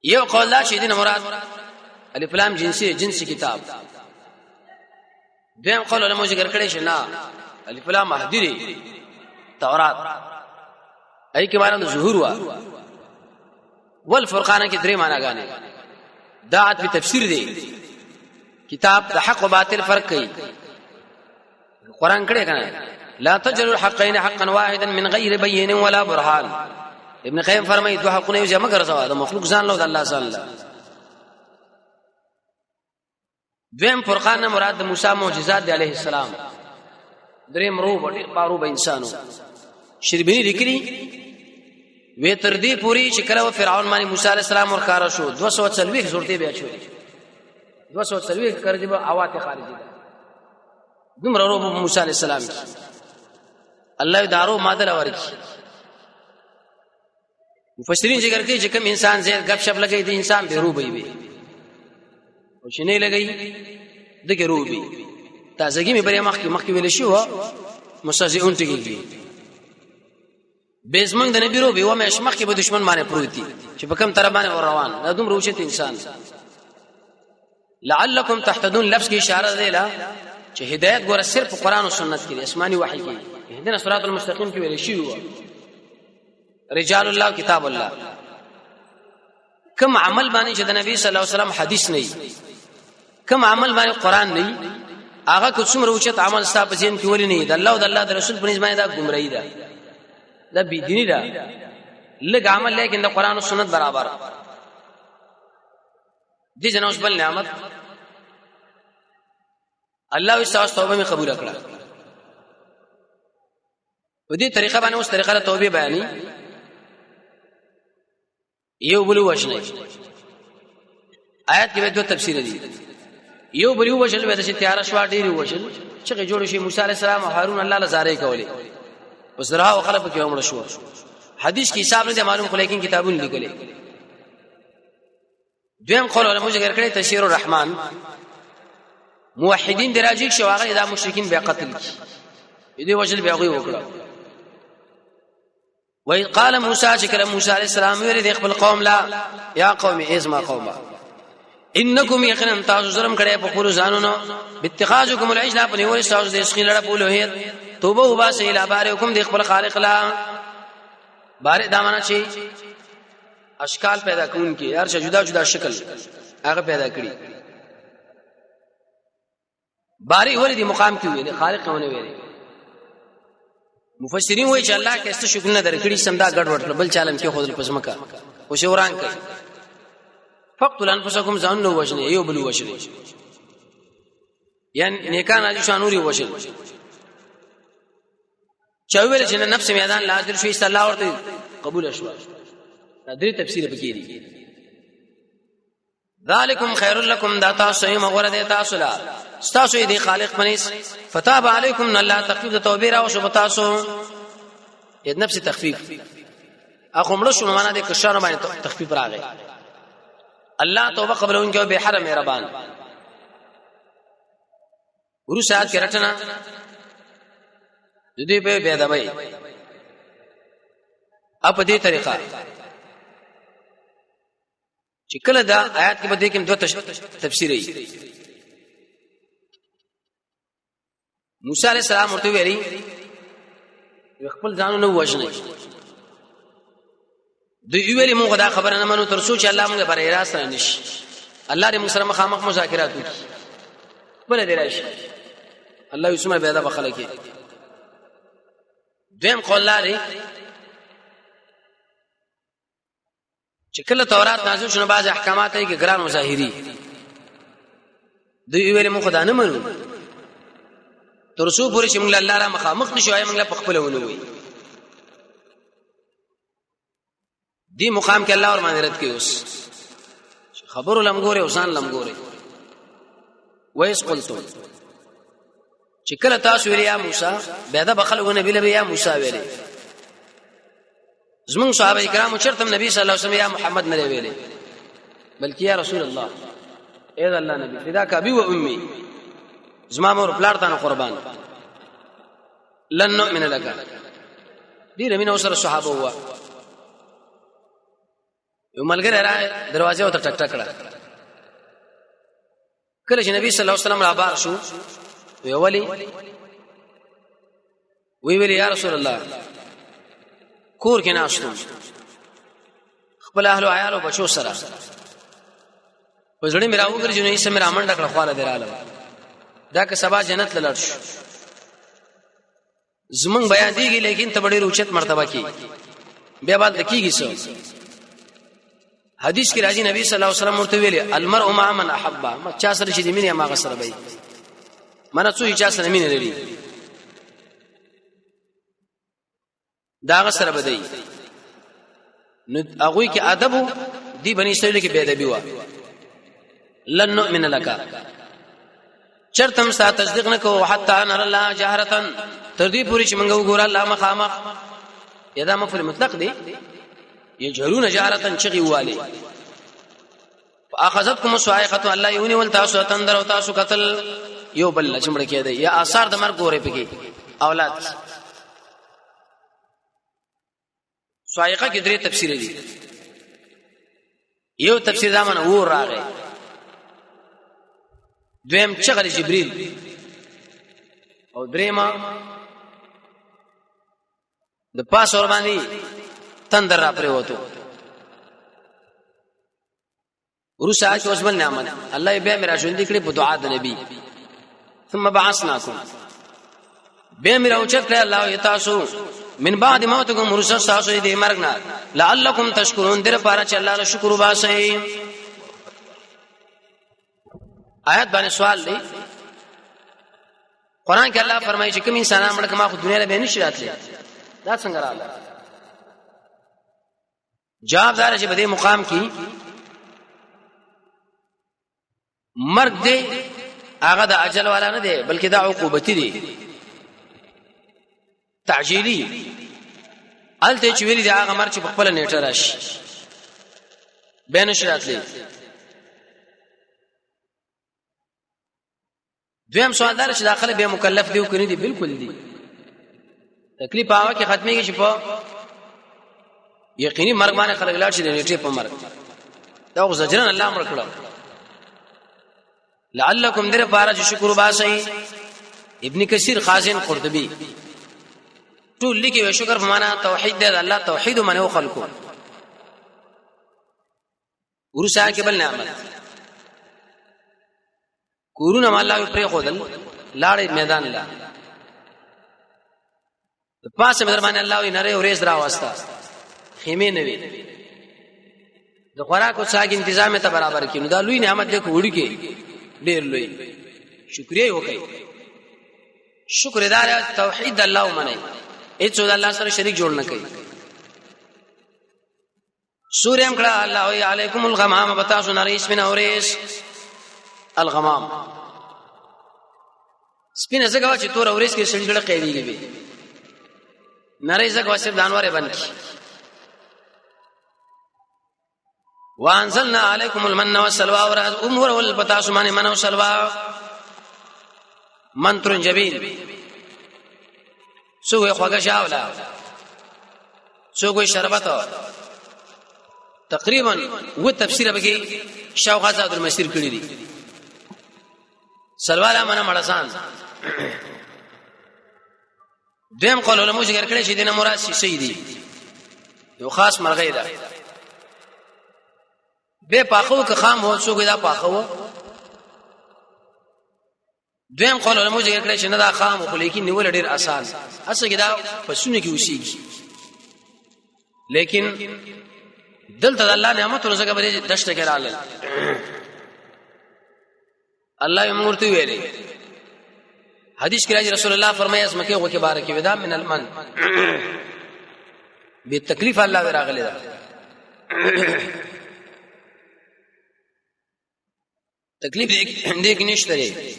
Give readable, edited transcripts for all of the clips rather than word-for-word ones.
یو قول دا چې دین مراد الف لام جنسی کتاب. دیم قول علماء ذکر کړي چې نه الف لام مهدی تورات ای کې معنی ظهور وا والفرقان کې درې معنی غانې دا په تفسیر دی کتاب د حق او باطل فرق کوي. قران کړه کنه لا تجعلوا الحقين حقا واحدا من غير بين ولا برهان. ابن قیم فرمایي دوه حقونه یو جمع ګرځوا د مخلوق ځان له الله تعالی. دویم فرقان نه مراد د موسی معجزات دی علیه السلام. دریم روح ډیر باروب انسانو. شربینی لیکلی وی تر دې پوری چې کله فرعون باندې موسی علیه السلام ورکار شو 240 صورتې بیا شو 240 کړي به اواته خارجي دومره روح موسی علیه السلام الله دارو ماده ورکی. مفسرین ذکر کوي چې کوم انسان زیر غب شپ لګي دي انسان به روح وي او شنه لګي دغه روح وي. تازګي مې بری مخکې ویل شو مستهزئون ټکیږي بزمن د نبی روح وي او مې مخکې به دشمن باندې پروتي چې په کوم طرف باندې روان دا دومره اوچت انسان. لعلکم تهتدون لفظ کی اشاره دی لا چې هدایت ګوره صرف قرآن او سنت کې آسماني وحي کې اهدنا الصراط المستقيم کې ویل شي هو رجال الله کتاب الله. کوم عمل باندې چې د نبی صلی الله علیه وسلم حدیث نه کوم عمل باندې قرآن نه هغه کوم روچت عمل ستاسو ذهن کې ولې نه دی الله او د الله د رسول په نسبت دا گمراهی ده دا بی دینی ده لږ عمل لیکن د قرآن او سنت برابر دي. جنوس بل نعمت الله استاس توبه می قبول کړه په دې طریقه باندې اوس طریقه توبه بیانې یو بل وښنه آیات کې به دوه تفسیر دي. یو بل وښل به د تیار شوا ډیر وښل چې جوړ شي موسی عليه السلام او هارون الله لزارې کولې وسره او خلق کې عمر شو. حدیث کې حساب نه معلوم خو لیکن کتابونه لیکلي. دویم قول علماء ذکر کړي تشیر الرحمن موحدین دراجی شو هغه د مشرکین به قتل کی دې وجل به هغه وکړه. وای قال موسی شکر موسی علیہ السلام ویل د خپل قوم لا یا قوم ازما قوم انکم یقینا تاسو ظلم کړي په خپل ځانونو باتخاذکم العجل په نیول تاسو د اسخین لړ په لوهیت توبه وباسه الی بارکم د خپل خالق لا بار دامنه شي اشکال پیدا کون کی هر جدا جدا شکل هغه پیدا کړی. باری ولې دی مقام کې ویل خالق ونه ویل. مفسرین وایي چې الله کې است شکل نه درکړي سمدا ګډ وډ بل چالم کې خود پسمکا او شوران کوي فقتل انفسکم ظن وجن ایو بل وجن یعنی نیکان اجو شانوري وجن چاویل چې نفس میدان لازم شوی صلی الله ورته قبول شو. درې تفسیر پکې دي. ذالکم خیر لکم دا تاسو یې مغور دي تاسو لا تاسو دې خالق پنيس فتاب علیکم الله تخفیف توبه را او شو تاسو دې نفس تخفیف اخو مړ شو معنا دې کشانه باندې تخفیف راغی. الله توبه قبلون کې به حرم مهربان ورو سات کې رټنا دې په بيد وای په دې طریقه چې کله دا آیات کې بده کوم دوه تفسیر ای. موسی علیہ السلام ورته ویلي خپل ځانو نو وژنه دوی ویلي موږ دا خبره نه منو تر څو چې الله موږ بره راس نه نشي. الله دې موږ سره مخامخ مذاکرات وکړي بل دې راشي الله یسمع به دا بخله کې. دیم قول لري چې کله تورات نازل شونه بعض احکامات یې ګران مظاهری دوی ویلي موږ خدای نه منو تر څو پورې چې موږ الله را مخامخ نشو موږ له خپل ونوي. دی مقام کې الله اور مانرت کې اوس خبر لمګوري او ځان لمګوري وایس قلتم چې کله تاسو ویل یا موسی به دا بخل و نبی له یا موسی ویلي زمون صحابه کرام چرته نبی صلی الله علیه وسلم یا محمد نه ویلي بلکې یا رسول الله اے الله نبی فداک ابي و امي زما مور پلار ته قربان لن نؤمن لك دي رمينا وسر الصحابه هو یو ملګری را دروازه وته ټک ټک کړه. کله چې نبی صلی الله علیه وسلم را بار شو ویلی یا رسول الله کور کې ناشتم خپل اهل او عیال او بچو سره وزړی میرا وګرځي نو یې سم را منډه کړه خواله دراله دا که سبا جنت لړ شو زمون بیان دیږي لیکن ته ډېر اوچت مرتبه کې بیا بعد کیږي څو حدیث کې راځي نبی صلی الله علیه وسلم ورته ویلي المرء مع من احب ما چا سره چې د مینې ما غسر وي منه څو چا سره مینې لري دا غسر بدی نو هغه کې ادب دی بنی اسرائیل کې بے ادبی و لن نؤمن لك چرتم ستا تصدیق نکو حتی نر الله جهرتن تر دې پوری چې موږ وګور الله مخامخ یدا مفعول مطلق دی یجهرون جهرتن چغي والی فاخذتكم صاعقه الله یونی ول تاسو تندر او تاسو قتل یو بل چمړ کې دی یا آثار د مرګ ګورې پکې اولاد صاعقه کې درې تفسیر دي یو تفسیر دا من ور راغی دویم چغل جبريل او دریما د پاس اور باندې تندر را پرې وته ورسا چې وسبل نعمت الله به میرا ژوند کړي په دعا د نبی ثم بعثناكم به میرا اوچت کړه الله یتاسو من بعد موتکم ورسا تاسو دې مرګ نه لعلکم تشکرون در پاره چې الله شکر وباسئ آیات باندې سوال دی قران کې الله فرمایي چې کوم انسان امر کما خو دنیا له به نشي راتلی دا څنګه رااله جواب دار چې په دې مقام کې مرګ دی هغه د اجل والا نه دی بلکې دا عقوبتی دی تعجیلی الته چې ویلي دا هغه مرګ چې په خپل نیټه راشي به نشي راتلی دویم سوال دار چې داخله به مکلف دی او کني دی بالکل دی تکلیف هغه کې ختميږي چې په یقیني مرګ باندې خلک لاړ شي د نیټه په مرګ دا خو زجرن الله امر کړو لعلکم در بارج شکر باسي ابن کثیر خازن قرطبي ټول لیکي شکر په معنا توحید دی الله توحید منو خلقو ورسا کې بل نعمت کورونه الله پرې خودل لاړې میدان لا د پاسه مهرباني الله یې نری اورېز را واسطه خیمه نوي د خوراکو څاګ تنظیم ته برابر کینو دا لوی نعمت دې کوړي کې ډېر لوی شکریا وکړي شکر دار توحید الله ومني هیڅ د الله سره شریک جوړ نه کوي سورہ کړه الله علیکم الغمام بتاسو نریس من اورېس الغمام سپینه زګوا چې تور اورېس کې سړي ډړه قیدیږي به نری زګوا صرف دانواره باندې وانزلنا علیکم المن والسلوى اور امور والبتاسمان من والسلوى منتر جبیل سوې خوګه شاولا سوې شربت تقریبا و تفسیر به شاوخ آزاد المسیر کړی دي سلواله منه مړسان دیم قول علماء ذکر کړي چې دینه مراد شي دي یو خاص مرغې ده به پاخو که خام هو څوک دا پاخو دیم قول علماء ذکر کړي چې نه دا خام خو لیکن نیول ډیر آسان اصل کې دا پسونه کې وسیږي لیکن دلته الله نعمت ورزګه به دشت کې رااله الله یې مورته ویلي حدیث کې راځي رسول الله فرمایي اسمکه وکي بارکه ودا من المن به تکلیف الله راغلی دا تکلیف دې کې نشته لري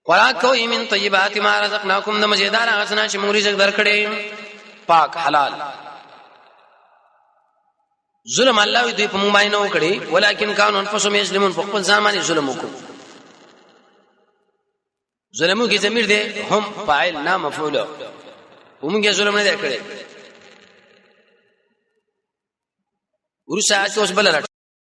وراکو من طیبات ما رزقناکم د مزیدار غسنا چې موږ رزق درکړې پاک حلال ظلم الله دې په موږ باندې نه وکړي ولکن کانوا انفسهم یظلمون په خپل ځان باندې ظلم وکړو ظلمو کې ضمیر دې هم فاعل نه مفعول ومږه ظلم نه کړي ورسا اوس بل